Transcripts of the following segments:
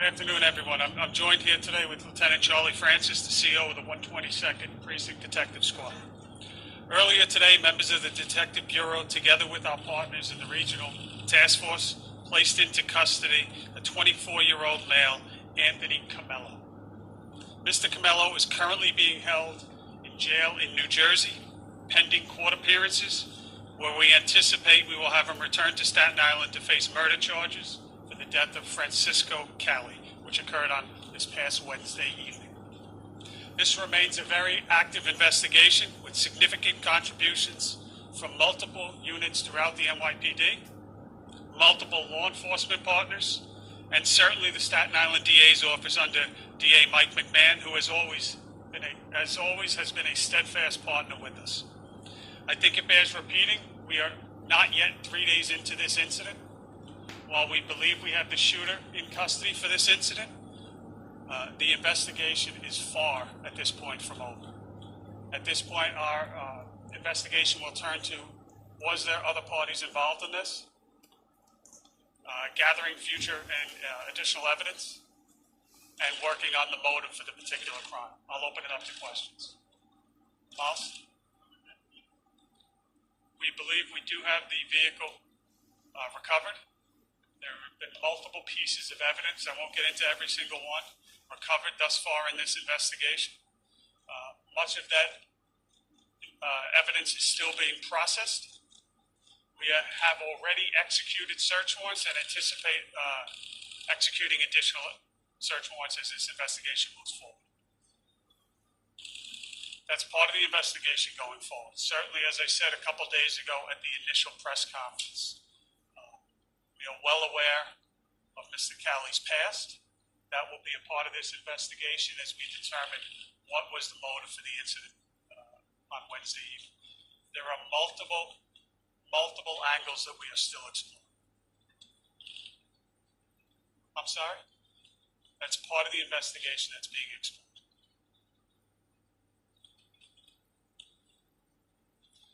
Good afternoon, everyone. I'm joined here today with Lieutenant Charlie Francis, the CO of the 122nd Precinct Detective Squad. Earlier today, members of the Detective Bureau, together with our partners in the Regional Task Force, placed into custody a 24-year-old male, Anthony Camello. Mr. Camello is currently being held in jail in New Jersey, pending court appearances, where we anticipate we will have him return to Staten Island to face murder charges for the death of Francisco Cali, which occurred on this past Wednesday evening. This remains a very active investigation with significant contributions from multiple units throughout the NYPD, multiple law enforcement partners, and certainly the Staten Island DA's office under DA Mike McMahon, who has always been a steadfast partner with us. I think it bears repeating, we are not yet 3 days into this incident. While we believe we have the shooter in custody for this incident, the investigation is far at this point from over. At this point, our investigation will turn to, was there other parties involved in this? Gathering future and additional evidence, and working on the motive for the particular crime. I'll open it up to questions. Miles? We believe we do have the vehicle recovered. There have been multiple pieces of evidence, I won't get into every single one, recovered thus far in this investigation. Much of that evidence is still being processed. We have already executed search warrants and anticipate executing additional search warrants as this investigation moves forward. That's part of the investigation going forward. Certainly, as I said a couple days ago at the initial press conference, we are well aware of Mr. Cali's past. That will be a part of this investigation as we determine what was the motive for the incident on Wednesday evening. There are multiple angles that we are still exploring. I'm sorry? That's part of the investigation that's being explored.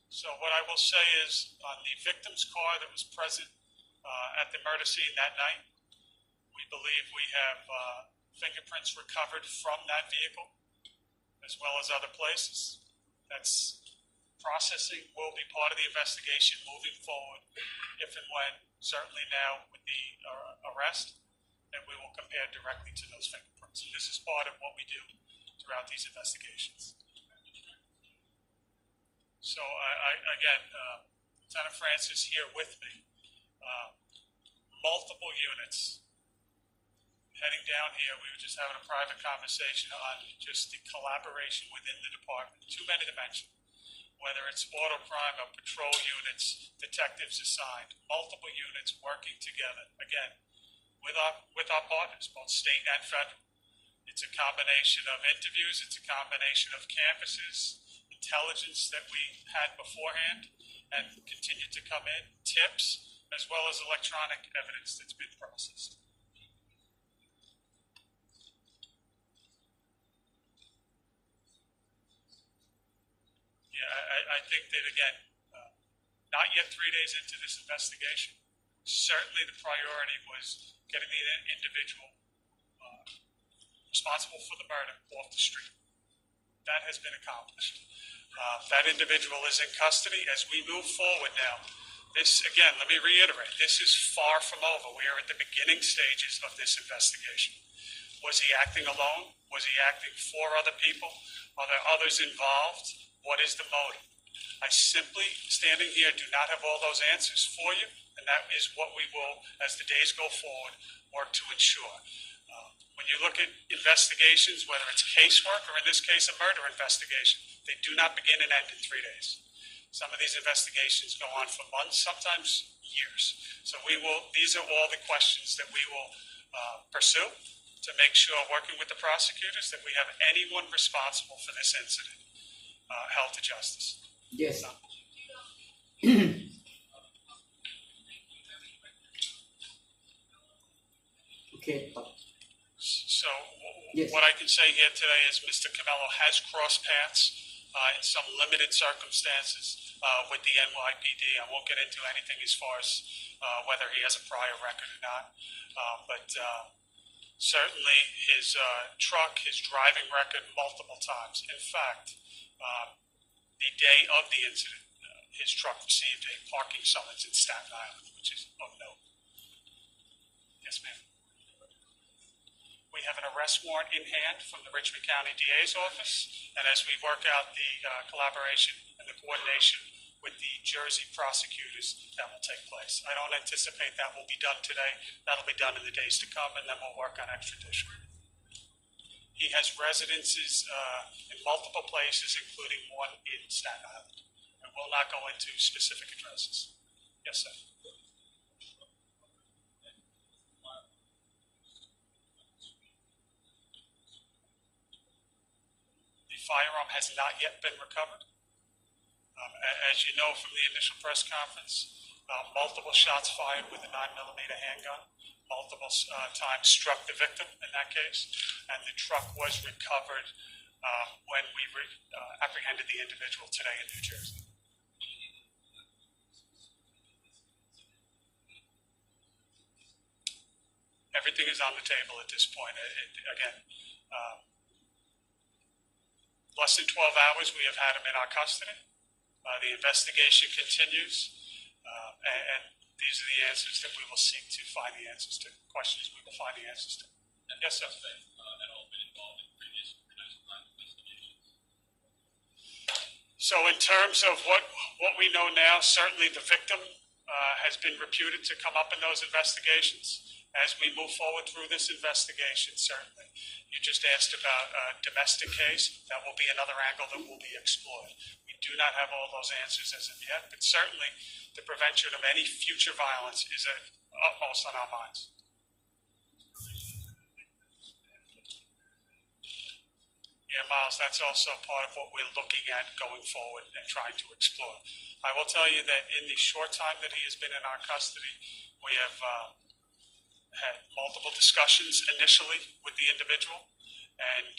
So what I will say is on the victim's car that was present at the murder scene that night, we believe we have fingerprints recovered from that vehicle as well as other places. That's processing will be part of the investigation moving forward if and when, certainly now with the arrest, and we will compare directly to those fingerprints. And this is part of what we do throughout these investigations. So again, Lieutenant Francis here with me. Multiple units heading down here. We were just having a private conversation on just the collaboration within the department. Too many to mention. Whether it's auto crime or patrol units, detectives assigned, multiple units working together. Again, with our partners, both state and federal. It's a combination of interviews. It's a combination of canvases, intelligence that we had beforehand and continue to come in, tips, as well as electronic evidence that's been processed. Yeah, I think that, again, not yet 3 days into this investigation, certainly the priority was getting the individual responsible for the murder off the street. That has been accomplished. That individual is in custody. As we move forward now, this, again, let me reiterate, this is far from over. We are at the beginning stages of this investigation. Was he acting alone? Was he acting for other people? Are there others involved? What is the motive? I simply, standing here, do not have all those answers for you, and that is what we will, as the days go forward, work to ensure. When you look at investigations, whether it's casework or in this case a murder investigation, they do not begin and end in 3 days. Some of these investigations go on for months, sometimes years. So these are all the questions that we will pursue to make sure, working with the prosecutors, that we have anyone responsible for this incident held to justice. Yes. Okay. So yes. What I can say here today is Mr. Camello has crossed paths in some limited circumstances with the NYPD. I won't get into anything as far as whether he has a prior record or not. But Certainly, his truck, his driving record, multiple times. In fact, the day of the incident, his truck received a parking summons in Staten Island, which is of note. Yes, ma'am. We have an arrest warrant in hand from the Richmond County DA's office, and as we work out the collaboration and the coordination with the Jersey prosecutors, that will take place. I don't anticipate that will be done today. That'll be done in the days to come, and then we'll work on extradition. He has residences in multiple places, including one in Staten Island. I will not go into specific addresses. Yes, sir. The firearm has not yet been recovered. As you know from the initial press conference, multiple shots fired with a 9mm handgun, multiple times struck the victim in that case, and the truck was recovered when we apprehended the individual today in New Jersey. Everything is on the table at this point. Again, less than 12 hours we have had him in our custody. The investigation continues, and these are the answers that we will seek to find the answers to. Questions we will find the answers to. Yes, sir. At all been involved in previous organized crime investigations? So in terms of what we know now, certainly the victim has been reputed to come up in those investigations. As we move forward through this investigation, certainly. You just asked about a domestic case. That will be another angle that will be explored. We do not have all those answers as of yet, but certainly the prevention of any future violence is utmost on our minds. Yeah, Miles, that's also part of what we're looking at going forward and trying to explore. I will tell you that in the short time that he has been in our custody, we have had multiple discussions initially with the individual, and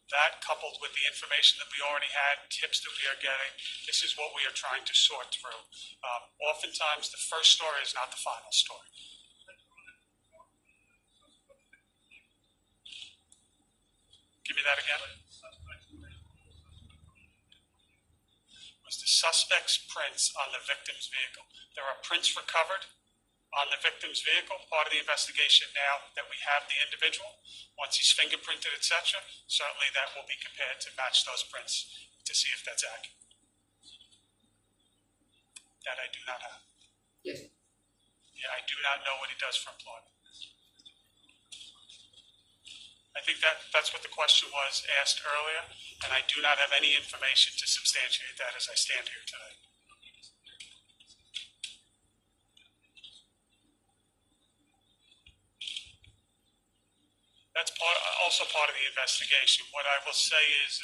that coupled with the information that we already had, tips that we are getting, this is what we are trying to sort through. Oftentimes the first story is not the final story. Give me that again. Was the suspect's prints on the victim's vehicle? There are prints recovered on the victim's vehicle, part of the investigation now that we have the individual. Once he's fingerprinted, etc., certainly that will be compared to match those prints to see if that's accurate. That I do not have. Yes. Yeah, I do not know what he does for employment. I think that's what the question was asked earlier, and I do not have any information to substantiate that as I stand here today. That's also part of the investigation. What I will say is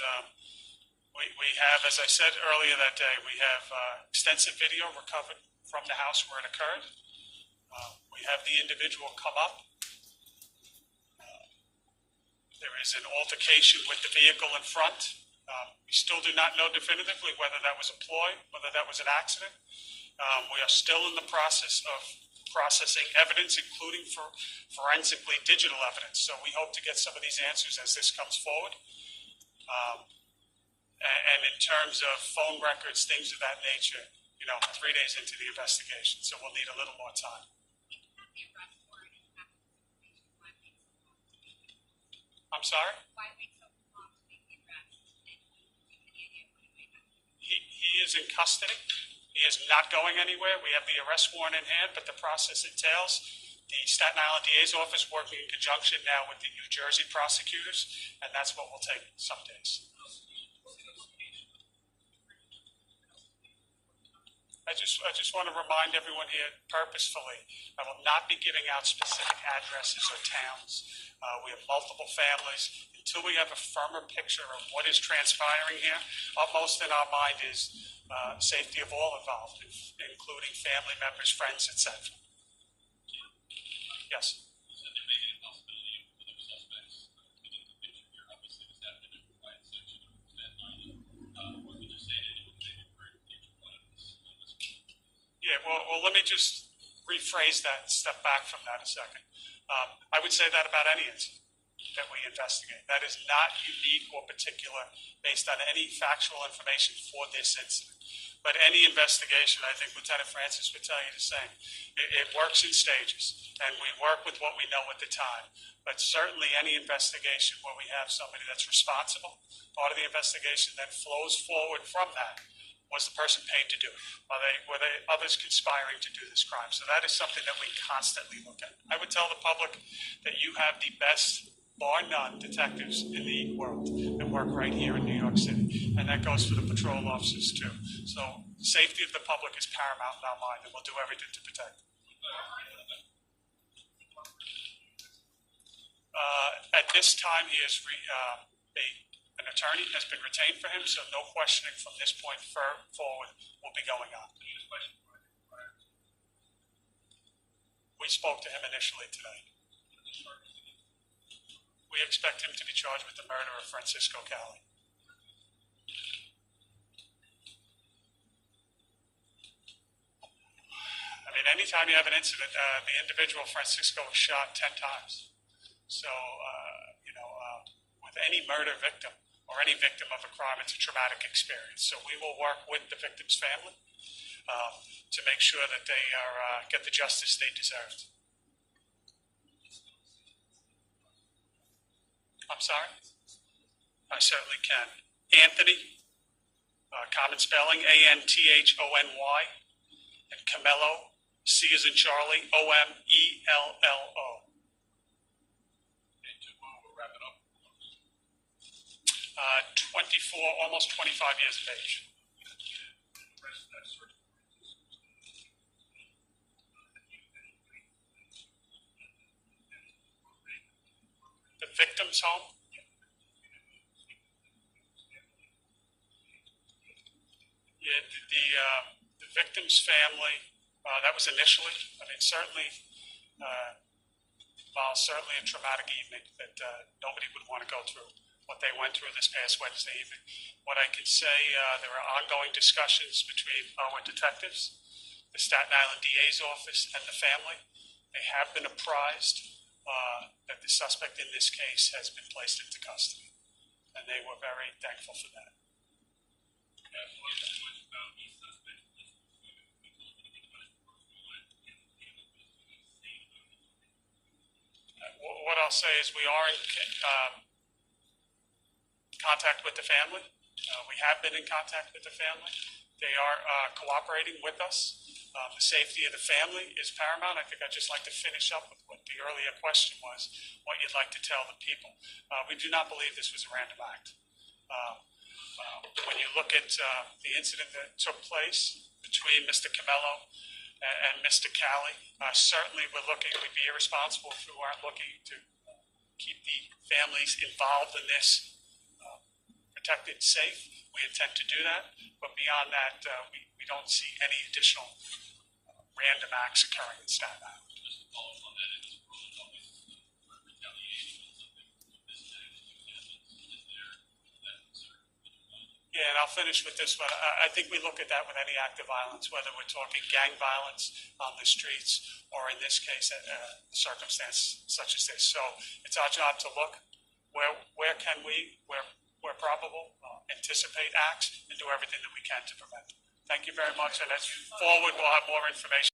we have, as I said earlier that day, we have extensive video recovered from the house where it occurred. We have the individual come up. There is an altercation with the vehicle in front. We still do not know definitively whether that was a ploy, whether that was an accident. We are still in the process of processing evidence, including for forensically digital evidence. So we hope to get some of these answers as this comes forward. And in terms of phone records, things of that nature, 3 days into the investigation, so we'll need a little more time. I'm sorry? He is in custody. He is not going anywhere. We have the arrest warrant in hand, but the process entails the Staten Island DA's office working in conjunction now with the New Jersey prosecutors, and that's what will take some days. I just want to remind everyone here purposefully, I will not be giving out specific addresses or towns. We have multiple families. Until we have a firmer picture of what is transpiring here, upmost in our mind is safety of all involved, including family members, friends, etc. Yes? Yeah, well, let me just rephrase that and step back from that a second. I would say that about any incident. that we investigate. That is not unique or particular based on any factual information for this incident. But any investigation, I think Lieutenant Francis would tell you the same. It works in stages, and we work with what we know at the time. But certainly any investigation where we have somebody that's responsible, part of the investigation then flows forward from that. Was the person paid to do it? Were they others conspiring to do this crime? So that is something that we constantly look at. I would tell the public that you have the best, bar none, detectives in the world that work right here in New York City. And that goes for the patrol officers too. So safety of the public is paramount in our mind, and we'll do everything to protect them. At this time, he is an attorney has been retained for him, so no questioning from this point forward will be going on. We spoke to him initially today. We expect him to be charged with the murder of Francisco Cali. I mean, anytime you have an incident, the individual Francisco was shot 10 times. So, with any murder victim or any victim of a crime, it's a traumatic experience. So we will work with the victim's family to make sure that they get the justice they deserved. I'm sorry? I certainly can. Anthony, common spelling, Anthony, and Camello, C as in Charlie, Omello. We'll wrap it up. 24, almost 25 years of age. The victim's home? Yeah, the victim's family, that was initially, I mean, certainly a traumatic evening that nobody would want to go through what they went through this past Wednesday evening. What I can say, there are ongoing discussions between our detectives, the Staten Island DA's office, and the family. They have been apprised that the suspect in this case has been placed into custody, and they were very thankful for that. What I'll say is we are in contact with the family. We have been in contact with the family. They are cooperating with us. The safety of the family is paramount. I think I'd just like to finish up with what the earlier question was, what you'd like to tell the people. We do not believe this was a random act. When you look at the incident that took place between Mr. Camello and Mr. Cali, certainly we'd be irresponsible if we weren't looking to keep the families involved in this protected, safe. We intend to do that, but beyond that, we don't see any additional random acts occurring in Staten Island. Just to follow up on that, in this world, it's always retaliation and something of this magnitude is there that concern. Yeah, and I'll finish with this one. I think we look at that with any act of violence, whether we're talking gang violence on the streets or in this case, a circumstance such as this. So it's our job to look where can we, where probable, anticipate acts and do everything that we can to prevent them. Thank you very much, and as forward, we'll have more information.